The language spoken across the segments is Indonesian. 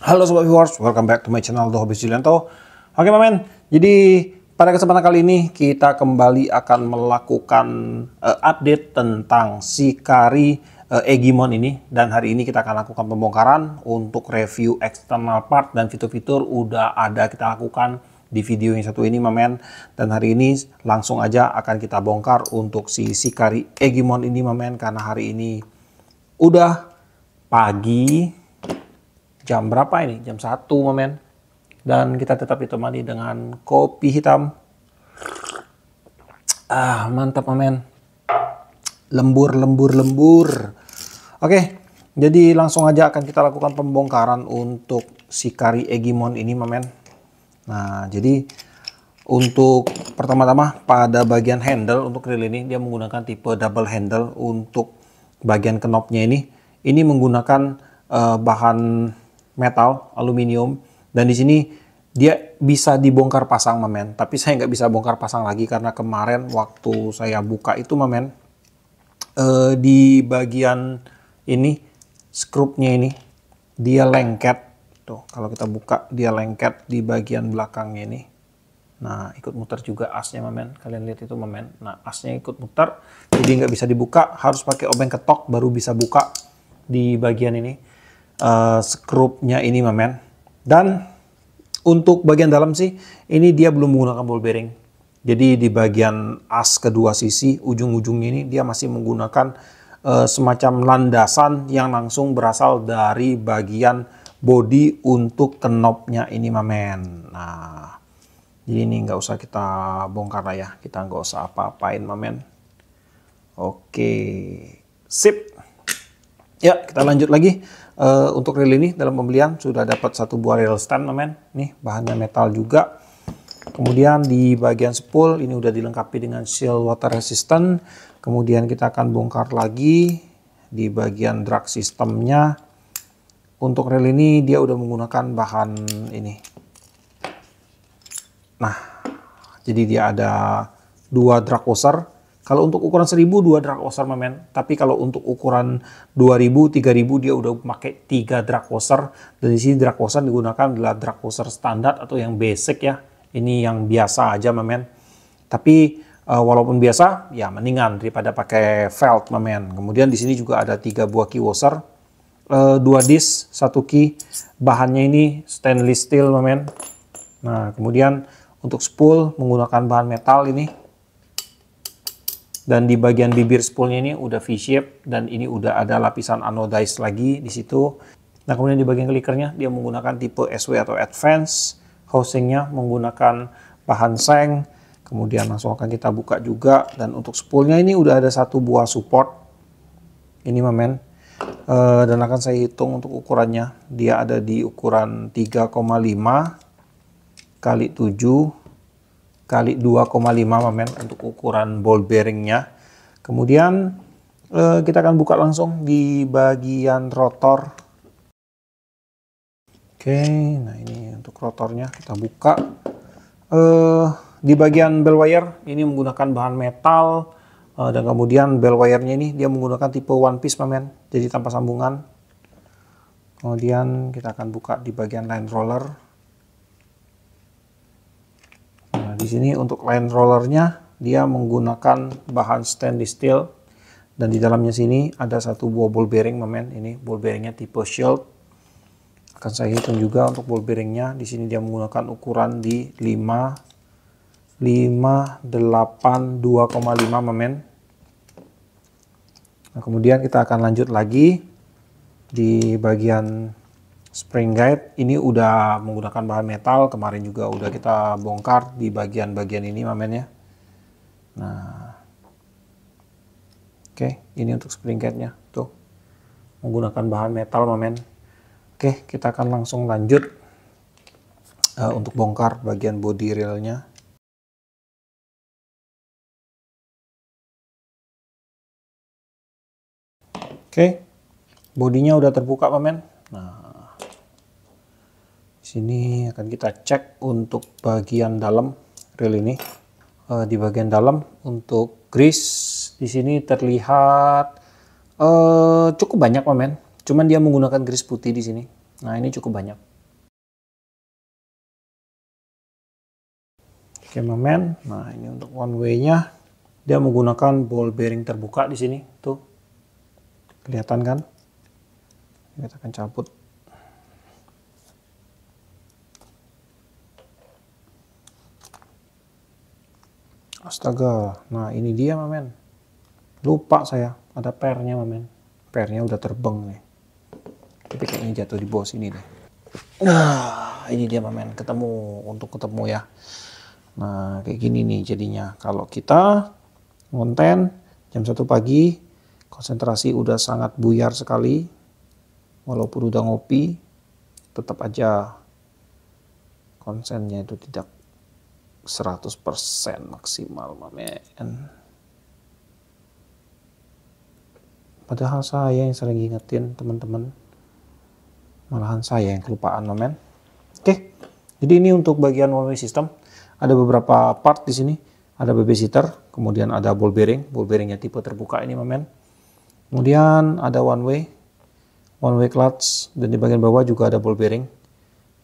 Halo Sobat Viewers, welcome back to my channel The Hobby Julianto. Oke Mamen, jadi pada kesempatan kali ini kita kembali akan melakukan update tentang Shikari Egimon ini. Dan hari ini kita akan lakukan pembongkaran untuk review external part dan fitur-fitur udah ada kita lakukan di video yang satu ini Mamen. Dan hari ini langsung aja akan kita bongkar untuk si Shikari Egimon ini Mamen. Karena hari ini udah pagi. Jam berapa ini? Jam 1 Mamen. Dan kita tetap ditemani dengan kopi hitam. Mantap Mamen. Lembur. Oke, jadi langsung aja akan kita lakukan pembongkaran untuk Shikari Egimon ini Mamen. Nah, jadi untuk pertama-tama pada bagian handle untuk grill ini dia menggunakan tipe double handle. Untuk bagian knobnya ini menggunakan bahan metal aluminium, dan di sini dia bisa dibongkar pasang Mamen, tapi saya nggak bisa bongkar pasang lagi karena kemarin waktu saya buka itu Mamen, di bagian ini skrupnya ini dia lengket tuh. Kalau kita buka dia lengket di bagian belakangnya ini. Nah, ikut muter juga asnya Mamen, kalian lihat itu Mamen. Nah, asnya ikut muter, jadi nggak bisa dibuka, harus pakai obeng ketok baru bisa buka di bagian ini. Skrupnya ini Mamen. Dan untuk bagian dalam sih ini dia belum menggunakan ball bearing. Jadi di bagian as kedua sisi ujung-ujungnya ini dia masih menggunakan semacam landasan yang langsung berasal dari bagian body untuk knobnya ini Mamen. Nah, jadi ini nggak usah kita bongkar lah ya, kita nggak usah apa-apain Mamen. Oke, sip. Ya, kita lanjut lagi. Untuk reel ini dalam pembelian sudah dapat satu buah reel stand Mamen. Nih bahannya metal juga. Kemudian di bagian spool ini udah dilengkapi dengan shield water resistant. Kemudian kita akan bongkar lagi di bagian drag sistemnya. Untuk reel ini dia udah menggunakan bahan ini. Nah, jadi dia ada dua drag washer. Kalau untuk ukuran 1000 2 drag washer Mamen, tapi kalau untuk ukuran 2000 3000 dia udah pakai 3 drag washer. Dan di sini drag washer digunakan adalah drag washer standar atau yang basic ya. Ini yang biasa aja Mamen. Tapi walaupun biasa ya mendingan daripada pakai felt Mamen. Kemudian di sini juga ada 3 buah key washer, 2 disc, 1 key. Bahannya ini stainless steel Mamen. Nah, kemudian untuk spool menggunakan bahan metal ini. Dan di bagian bibir spoolnya ini udah V-shape dan ini udah ada lapisan anodized lagi di situ. Nah, kemudian di bagian clickernya dia menggunakan tipe SW atau Advance. Housingnya menggunakan bahan seng. Kemudian langsung akan kita buka juga. Dan untuk spoolnya ini udah ada satu buah support. Ini Mamen. Dan akan saya hitung untuk ukurannya. Dia ada di ukuran 3,5 kali 7 kali 2,5 Mamen untuk ukuran ball bearingnya. Kemudian kita akan buka langsung di bagian rotor. Oke, nah ini untuk rotornya kita buka. Di bagian bell wire ini menggunakan bahan metal, dan kemudian bell wire-nya ini dia menggunakan tipe one piece Mamen, jadi tanpa sambungan. Kemudian kita akan buka di bagian line roller. Di sini untuk line rollernya dia menggunakan bahan stainless steel, dan di dalamnya sini ada satu buah ball bearing Mamen. Ini ball bearingnya tipe shield. Akan saya hitung juga untuk ball bearingnya. Di sini dia menggunakan ukuran di 5, 8, 2,5 Mamen. Nah, kemudian kita akan lanjut lagi di bagian spring guide. Ini udah menggunakan bahan metal, kemarin juga udah kita bongkar di bagian-bagian ini Mamen ya. Nah, oke, ini untuk spring guide-nya tuh menggunakan bahan metal Mamen. Oke, kita akan langsung lanjut untuk bongkar bagian body railnya. Oke, bodinya udah terbuka Mamen. Nah, sini akan kita cek untuk bagian dalam reel ini. Di bagian dalam untuk grease di sini terlihat cukup banyak Mamen. Cuman dia menggunakan grease putih di sini. Nah, ini cukup banyak. Oke, men. Nah, ini untuk one way-nya. Dia menggunakan ball bearing terbuka di sini. Tuh. Kelihatan kan? Kita akan cabut. Astaga. Nah, ini dia, men. Lupa saya. Ada pernya, men. Pernya udah terbang nih. Tapi kayaknya jatuh di bawah sini deh. Nah, ini dia, men. Untuk ketemu ya. Nah, kayak gini nih jadinya. Kalau kita konten jam 1 pagi, konsentrasi udah sangat buyar sekali. Walaupun udah ngopi, tetap aja konsennya itu tidak 100% maksimal, men. Padahal saya yang sering ingetin teman-teman. Malahan saya yang kelupaan, men. Oke, jadi ini untuk bagian one way system. Ada beberapa part di sini. Ada babysitter, kemudian ada ball bearing. Ball bearingnya tipe terbuka ini, men. Kemudian ada one way clutch, dan di bagian bawah juga ada ball bearing.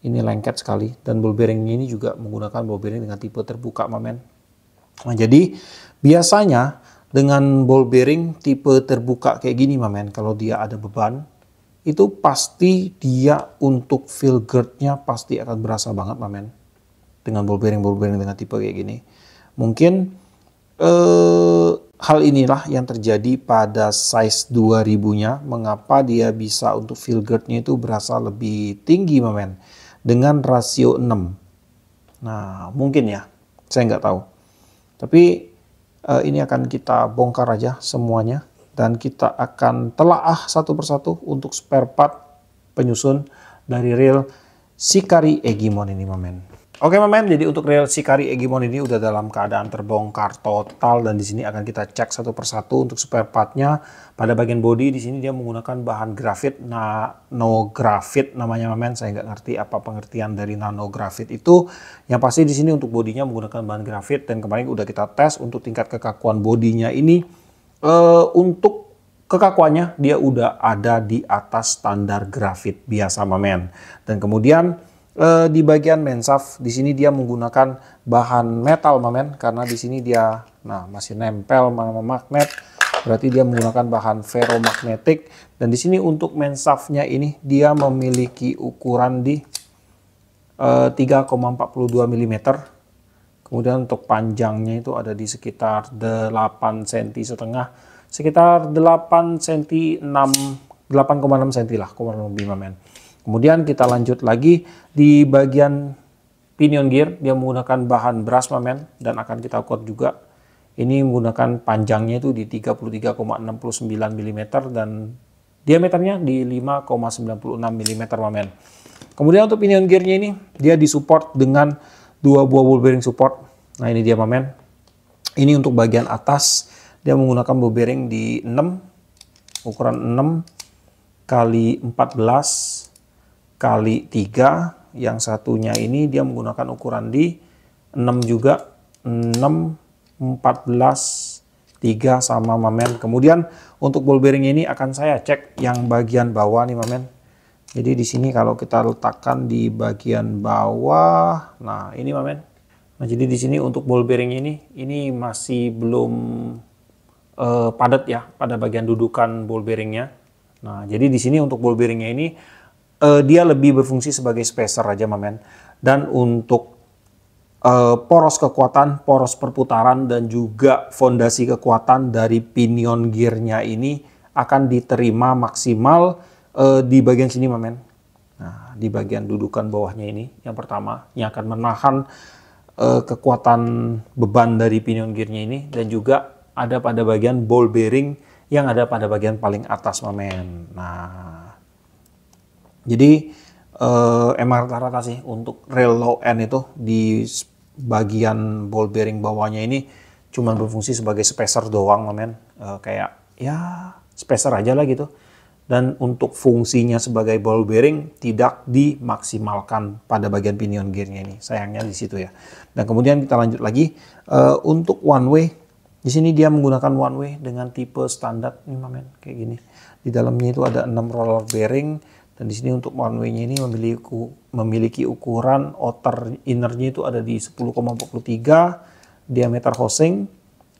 Ini lengket sekali, dan ball bearing ini juga menggunakan ball bearing dengan tipe terbuka, men. Nah, jadi biasanya dengan ball bearing tipe terbuka kayak gini, men, kalau dia ada beban, itu pasti dia untuk feel guard-nya pasti akan berasa banget, men. Dengan ball bearing dengan tipe kayak gini. Mungkin hal inilah yang terjadi pada size 2000-nya. Mengapa dia bisa untuk feel guard-nya itu berasa lebih tinggi, men. Dengan rasio 6. Nah, mungkin ya. Saya nggak tahu. Tapi ini akan kita bongkar aja semuanya. Dan kita akan telaah satu persatu untuk spare part penyusun dari reel Shikari Egimon ini, men. Oke, men, jadi untuk reel Shikari Egimon ini udah dalam keadaan terbongkar total, dan di sini akan kita cek satu persatu untuk spare partnya. Pada bagian body di sini dia menggunakan bahan grafit, nanografit namanya, men. Saya nggak ngerti apa pengertian dari nanografit itu. Yang pasti di sini untuk bodinya menggunakan bahan grafit, dan kemarin udah kita tes untuk tingkat kekakuan bodinya ini. Untuk kekakuannya dia udah ada di atas standar grafit biasa, men. Dan kemudian di bagian main shaft di sini dia menggunakan bahan metal, men, karena di sini dia masih nempel sama magnet, berarti dia menggunakan bahan ferromagnetik. Dan di sini untuk main shaftnya ini dia memiliki ukuran di 3,42 mm. Kemudian untuk panjangnya itu ada di sekitar 8 cm setengah, sekitar 8,6 cm lah, kurang lebih, men. Kemudian kita lanjut lagi di bagian pinion gear, dia menggunakan bahan brass, men, dan akan kita ukur juga. Ini menggunakan panjangnya itu di 33,69 mm dan diameternya di 5,96 mm, men. Kemudian untuk pinion gearnya ini dia disupport dengan 2 buah ball bearing support. Nah, ini dia, men. Ini untuk bagian atas dia menggunakan ball bearing di 6, ukuran 6 kali 14 kali 3, yang satunya ini dia menggunakan ukuran di 6 juga, 6, 14, 3 sama, men. Kemudian untuk ball bearing ini akan saya cek yang bagian bawah nih, men. Jadi di sini kalau kita letakkan di bagian bawah, nah ini, men. Nah, jadi di sini untuk ball bearing ini masih belum padat ya pada bagian dudukan ball bearingnya. Nah, jadi di sini untuk ball bearingnya ini dia lebih berfungsi sebagai spacer aja, men. Dan untuk poros kekuatan, poros perputaran, dan juga fondasi kekuatan dari pinion gearnya ini akan diterima maksimal di bagian sini, men. Nah, di bagian dudukan bawahnya ini yang pertama yang akan menahan kekuatan beban dari pinion gearnya ini, dan juga ada pada bagian ball bearing yang ada pada bagian paling atas, men. Nah, jadi emang rata-rata sih untuk reel low end itu di bagian ball bearing bawahnya ini cuma berfungsi sebagai spacer doang, men. Kayak ya spacer aja lah gitu. Dan untuk fungsinya sebagai ball bearing tidak dimaksimalkan pada bagian pinion gearnya ini. Sayangnya di situ ya. Dan kemudian kita lanjut lagi untuk one way. Di sini dia menggunakan one way dengan tipe standar nih, men, kayak gini. Di dalamnya itu ada 6 roller bearing. Dan di sini untuk one way-nya ini memiliki ukuran outer innernya itu ada di 10,43, diameter housing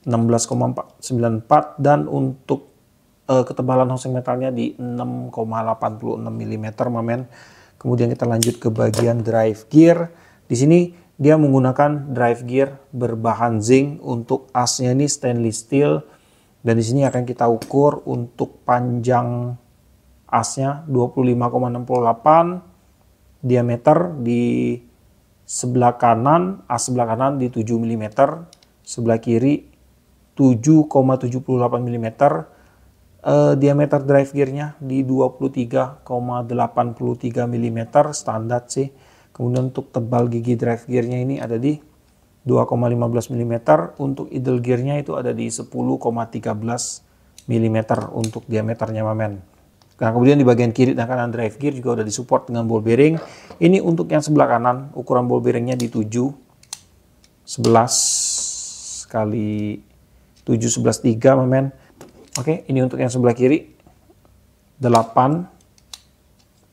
16,94, dan untuk ketebalan housing metalnya di 6,86 mm, mamen. Kemudian kita lanjut ke bagian drive gear. Di sini dia menggunakan drive gear berbahan zinc, untuk asnya ini stainless steel, dan di sini akan kita ukur untuk panjang asnya 25,68, diameter di sebelah kanan, as sebelah kanan di 7 mm, sebelah kiri 7,78 mm, diameter drive gearnya di 23,83 mm, standar sih. Kemudian untuk tebal gigi drive gearnya ini ada di 2,15 mm, untuk idle gearnya itu ada di 10,13 mm untuk diameternya, mamen. Nah, kemudian di bagian kiri dan kanan drive gear juga udah disupport dengan ball bearing. Ini untuk yang sebelah kanan, ukuran ball bearingnya di 11 kali 7,11,3, mamen. Oke, ini untuk yang sebelah kiri 8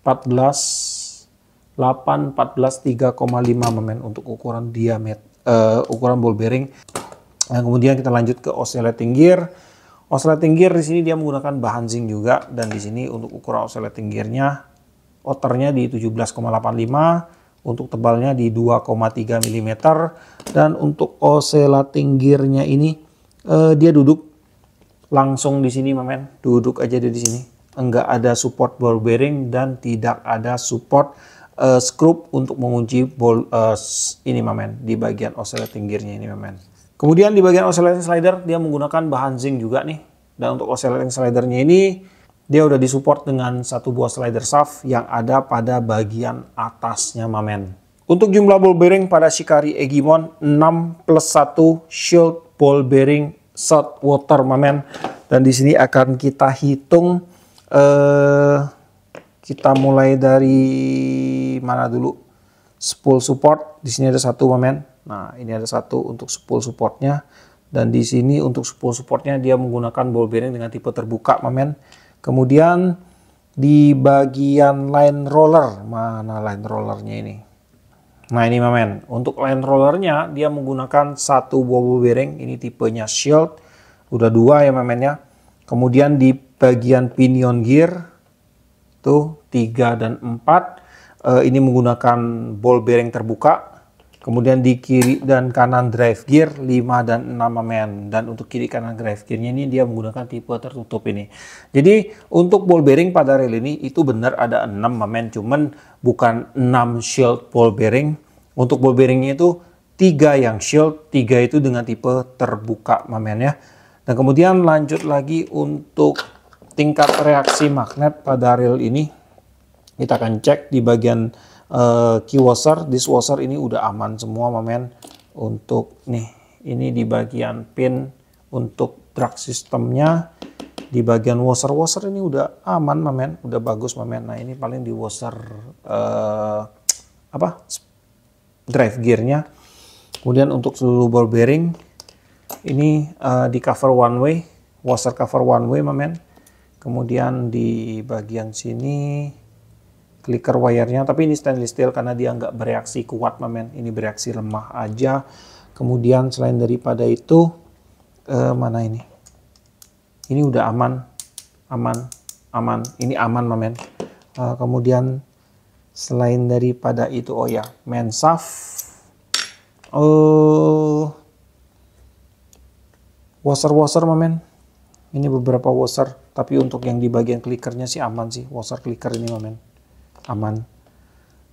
14 3,5, mamen, untuk ukuran diameter ukuran ball bearing. Nah, kemudian kita lanjut ke oscillating gear. Oscillating gear di sini dia menggunakan bahan zinc juga, dan di sini untuk ukuran oscillating gearnya outernya di 17,85, untuk tebalnya di 2,3 mm, dan untuk oscillating gearnya ini dia duduk langsung di sini, mamen. Duduk aja di sini. Enggak ada support ball bearing dan tidak ada support screw untuk mengunci ball ini, mamen, di bagian oscillating gearnya ini, mamen. Kemudian di bagian oscillating slider dia menggunakan bahan zinc juga nih. Dan untuk oscillating slidernya ini dia udah disupport dengan satu buah slider shaft yang ada pada bagian atasnya, mamen. Untuk jumlah ball bearing pada Shikari Egimon 6+1 shield ball bearing salt water, mamen. Dan di sini akan kita hitung, kita mulai dari mana dulu? Spool support. Di sini ada satu, mamen. Nah, ini ada satu untuk spool supportnya, dan di sini untuk spool supportnya dia menggunakan ball bearing dengan tipe terbuka, mamen. Kemudian di bagian line roller, mana line rollernya ini? Nah, ini, mamen, untuk line rollernya dia menggunakan satu buah ball bearing, ini tipenya shield, udah dua ya, mamen ya. Kemudian di bagian pinion gear tuh 3 dan 4 ini menggunakan ball bearing terbuka. Kemudian di kiri dan kanan drive gear 5 dan 6, mamen. Dan untuk kiri kanan drive gearnya ini dia menggunakan tipe tertutup ini. Jadi untuk ball bearing pada reel ini itu benar ada 6, mamen. Cuman bukan 6 shield ball bearing. Untuk ball bearingnya itu 3 yang shield, 3 itu dengan tipe terbuka, mamen ya. Dan kemudian lanjut lagi untuk tingkat reaksi magnet pada reel ini. Kita akan cek di bagian key washer, dishwasher ini udah aman semua, mamen. Untuk nih, ini di bagian pin untuk drag sistemnya, di bagian washer ini udah aman, mamen, udah bagus, mamen. Nah, ini paling di washer drive gearnya. Kemudian untuk seluruh ball bearing ini di cover one way, washer cover one way, mamen. Kemudian di bagian sini clicker wire-nya, tapi ini stainless steel karena dia nggak bereaksi kuat, mamen. Ini bereaksi lemah aja. Kemudian selain daripada itu, mana ini? Ini udah aman. Ini aman, mamen. Kemudian selain daripada itu, oh ya, main shaft. Washer, mamen. Ini beberapa washer, tapi untuk yang di bagian clickernya sih aman sih. Washer clicker ini, mamen, aman.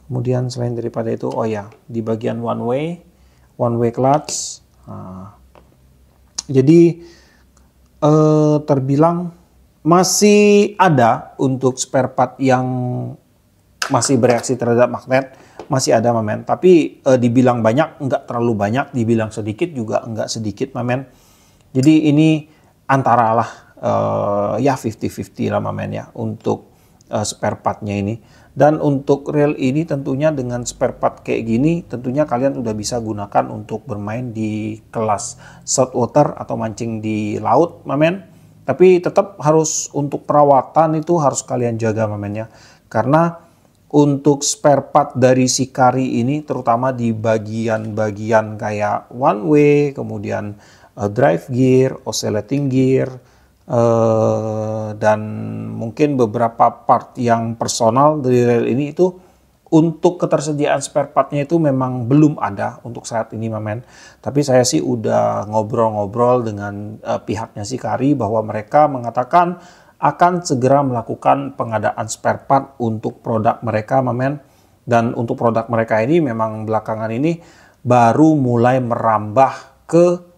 Kemudian selain daripada itu, oh ya, di bagian one way clutch. Nah, jadi terbilang masih ada untuk spare part yang masih bereaksi terhadap magnet, masih ada, mamen. Tapi dibilang banyak, enggak terlalu banyak. Dibilang sedikit juga enggak sedikit, mamen. Jadi ini antara lah ya 50-50 lah, mamen ya, untuk spare partnya ini. Dan untuk reel ini tentunya dengan spare part kayak gini, tentunya kalian udah bisa gunakan untuk bermain di kelas saltwater atau mancing di laut, mamen. Tapi tetap harus untuk perawatan itu harus kalian jaga, mamen ya. Karena untuk spare part dari si Kari ini terutama di bagian-bagian kayak one way, kemudian drive gear, oscillating gear, dan mungkin beberapa part yang personal dari rail ini itu untuk ketersediaan spare partnya itu memang belum ada untuk saat ini Mamen. Tapi saya sih udah ngobrol-ngobrol dengan pihaknya si Kari bahwa mereka mengatakan akan segera melakukan pengadaan spare part untuk produk mereka Mamen. Dan untuk produk mereka ini memang belakangan ini baru mulai merambah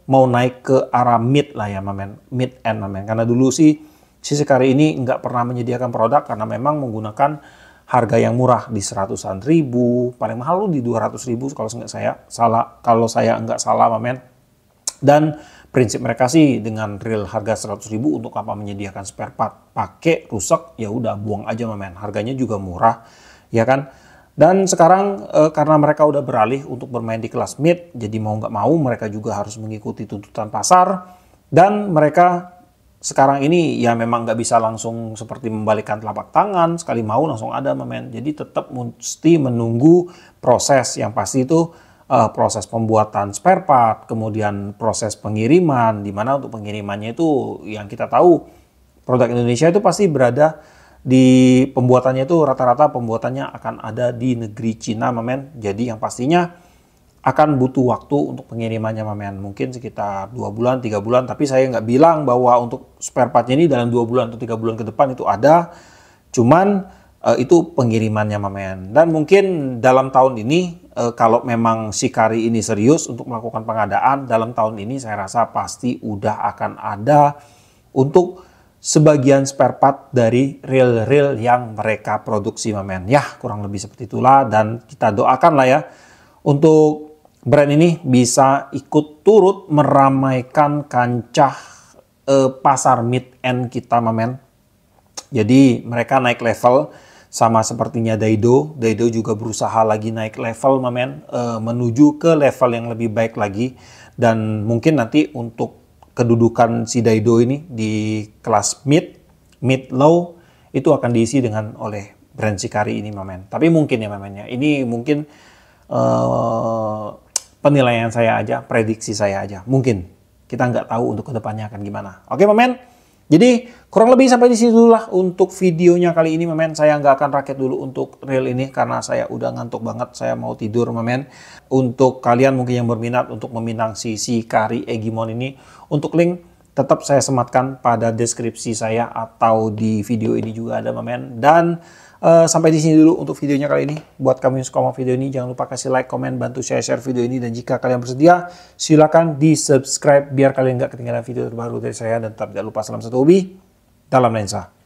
mau naik ke arah mid lah ya Mamen, mid end Mamen. Karena dulu sih si Kari ini nggak pernah menyediakan produk karena memang menggunakan harga yang murah di 100-an ribu, paling mahal di 200 ribu kalau saya nggak salah Mamen. Dan prinsip mereka sih dengan real harga 100 ribu untuk apa menyediakan spare part, pakai rusak ya udah buang aja Mamen, harganya juga murah ya kan. Dan sekarang karena mereka udah beralih untuk bermain di kelas mid, jadi mau nggak mau mereka juga harus mengikuti tuntutan pasar. Dan mereka sekarang ini ya memang nggak bisa langsung seperti membalikkan telapak tangan, sekali mau langsung ada Mamen. Jadi tetap mesti menunggu proses, yang pasti itu proses pembuatan spare part, kemudian proses pengiriman, di mana untuk pengirimannya itu yang kita tahu produk Indonesia itu pasti berada di pembuatannya itu rata-rata pembuatannya akan ada di negeri Cina Mamen. Jadi yang pastinya akan butuh waktu untuk pengirimannya Mamen. Mungkin sekitar 2 bulan, 3 bulan. Tapi saya nggak bilang bahwa untuk spare partnya ini dalam 2 bulan atau 3 bulan ke depan itu ada. Cuman itu pengirimannya Mamen. Dan mungkin dalam tahun ini kalau memang si Kari ini serius untuk melakukan pengadaan, dalam tahun ini saya rasa pasti udah akan ada untuk sebagian spare part dari reel-reel yang mereka produksi Mamen. Ya kurang lebih seperti itulah, dan kita doakan lah ya untuk brand ini bisa ikut turut meramaikan kancah pasar mid-end kita Mamen. Jadi mereka naik level sama sepertinya Daido. Daido juga berusaha lagi naik level Mamen, menuju ke level yang lebih baik lagi. Dan mungkin nanti untuk kedudukan si Daido ini di kelas mid low itu akan diisi oleh brand si Kari ini Mamen. Tapi mungkin ya Mamen ya, ini mungkin penilaian saya aja, prediksi saya aja. Mungkin kita nggak tahu untuk kedepannya akan gimana. Oke Mamen. Jadi kurang lebih sampai di sini dulu lah untuk videonya kali ini Mamen. Saya nggak akan rakit dulu untuk reel ini karena saya udah ngantuk banget. Saya mau tidur Mamen. Untuk kalian mungkin yang berminat untuk meminang si Kari Egimon ini, untuk link tetap saya sematkan pada deskripsi saya atau di video ini juga ada Mamen. Dan sampai di sini dulu untuk videonya kali ini. Buat kamu yang suka sama video ini, jangan lupa kasih like, komen, bantu share video ini. Dan jika kalian bersedia, silakan di subscribe biar kalian nggak ketinggalan video terbaru dari saya. Dan tetap jangan lupa salam satu hobi dalam lensa.